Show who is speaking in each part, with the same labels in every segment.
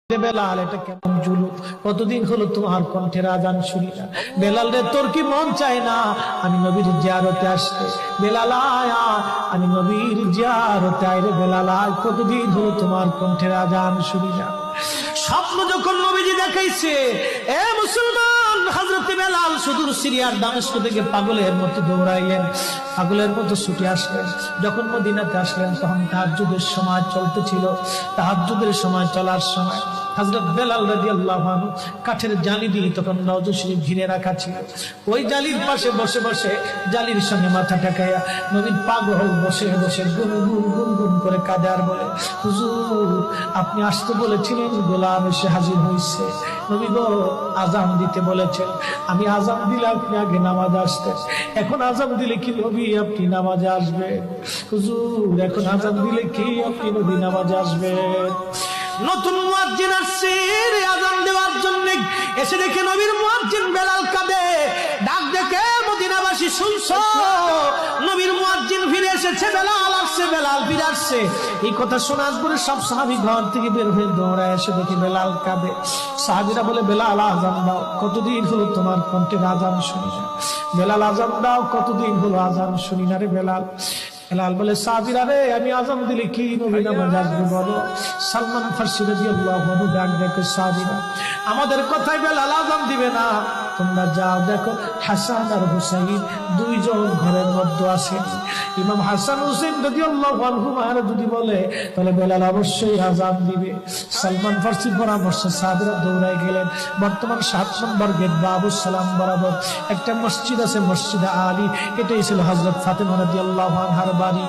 Speaker 1: বেলাল, এটা কেমন জুলুম? কতদিন হলো তোমার কণ্ঠের আজান শুনি না। বেলাল রে, তোর কি মন চায় না আমি নবীর জিয়ারতে আসতে? বেলাল আয়া, আমি নবীর জিয়ারতে আই রে বেলাল আয়, কতদিন হলো তোমার কণ্ঠের আজান শুনি না। স্বপ্ন যখন নবীজি দেখাইছে, এ মুসলমান, হযরত বেলাল সুদূর সিরিয়ার দামেস্ক থেকে পাগলের মতো দৌড়াইলেন, পাগলের মতো ছুটে আসলেন। যখন মদিনাতে আসলেন তখন তাহাজ্জুদের সময় চলতেছিল। তাহাজ্জুদের সময় চলার সময় হযরত বেলাল রাদিয়াল্লাহু আনহু কাঠের জালি দিয়ে তখন রওজা শরীফ ঘিরে রাখা ছিল। ওই জালির পাশে বসে বসে জালির সঙ্গে মাথা ঠেকাইয়া নবীর পাগল বসে বসে গুনগুন গুনগুন করে কাঁদে আর বলে, হুজুর আপনি আসতে বলেছিলেন, গোলাম এসে হাজির হয়েছে। নবী গো, আজান দিতে বলেছেন, আমি আজান দিলে আপনি আগে নামাজে আসতেন, এখন আজান দিলে কি নবী আপনি নামাজে আসবেন? হুজুর এখন আজান দিলে কি আপনি নবী নামাজে আসবেন? নতুন মুয়াজ্জিন আসছে আজান দেওয়ার জন্য, এসে দেখে নবীর মুয়াজ্জিন বেলাল কাঁদে। ডাক দেখে মদিনাবাসী শুনছো, নবীর মুয়াজ্জিন ফিরে এসেছে, বেলাল আসছে, বেলাল ফিরে আসছে। এই কথা শোনার পরে সব সাহাবী ঘর থেকে বের হয়ে দৌড়ায় এসে দেখে বেলাল কাঁদে। সাহাবীরা বলে, বেলাল আজান দাও, কতদিন হলো তোমার কণ্ঠের আজান শুনি না। বেলাল আজান দাও, কতদিন হলো আজান শুনি না রে বেলাল। বেলাল বলে, সাহাবীরা রে, আমি আজান দিলে কি নবী নামাজে আসবে বলো? সালমান ফারসি রাদিয়াল্লাহু আনহু ডাক দেখে, সাহাবীরা আমাদের কথায় বেলাল আজান দিবে না, তোমরা যাও দেখো হাসান আর হুসাইন দুইজন ঘরের মধ্যে আছেন। ইমাম হাসান হুসাইন রাদিয়াল্লাহু আনহুমা যদি বলে তাহলে বেলাল অবশ্যই আজান দিবে। সালমান ফারসির পরামর্শে সাহাবীরা দৌড়ায় গেলেন। বর্তমান 7 নম্বর গেট বাবুস সালাম বরাবর একটা মসজিদ আছে, মসজিদে আলী। এটাই ছিল হযরত ফাতেমা রাদিয়াল্লাহু আনহার বাড়ি।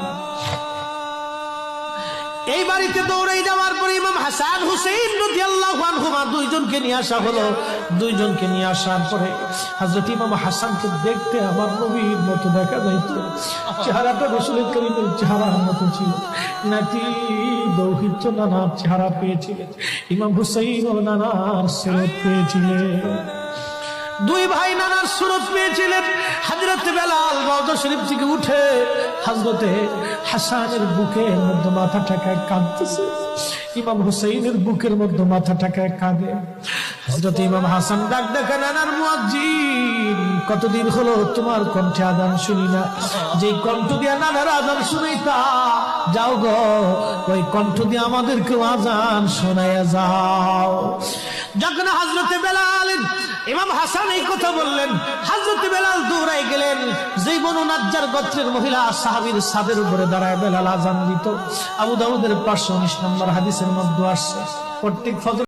Speaker 1: এই বাড়িতে দৌড়ে যাওয়ার পরে ইমাম হাসান হুসাইন রাদিয়াল্লাহু আনহুমা দুইজনকে নিয়ে আসা হলো। দুইজনকে নিয়ে আসার পরে হযরত ইমাম হাসানকে দেখতে আমার নবীর মতো দেখা যাইত, চেহারাটা রাসূল করিমের চেহারার মতো ছিল। নাতি দৌহিত্র নানার চেহারা পেয়েছিলেন, ইমাম হুসাইন ও নানার সুরত পেয়েছিলেন। দুই ভাই নানার সুরত পেয়েছিলেন। হযরত বেলাল রওজা শরীফ থেকে উঠে হযরতে হাসানের বুকের মধ্যে মাথা ঠেকায় কাঁদতেছে, ইমাম হুসাইনের বুকের মধ্যে মাথা ঠেকায় কাঁদে। হযরত ইমাম হাসান ডাক দেখে, নানার মুয়াজ্জিন, কতদিন হলো তোমার কণ্ঠে আজান শুনি না। যে কণ্ঠ দিয়ে নানার আজান শুনাইতা, যাও গো ওই কণ্ঠ দিয়ে আমাদেরকেও আজান শোনাইয়া যাও। যখন হযরত বেলাল ইমাম হাসান এই কথা বললেন, হযরত বেলাল দৌড়ায় গেলেন। যেই বনু নাজ্জার গোত্রের মহিলা সাহাবীর ছাদের উপরে দাঁড়ায় বেলাল আজান দিত। আবু দাউদের 519 নম্বর হাদিসের মধ্যে আসছে, প্রত্যেক ফজর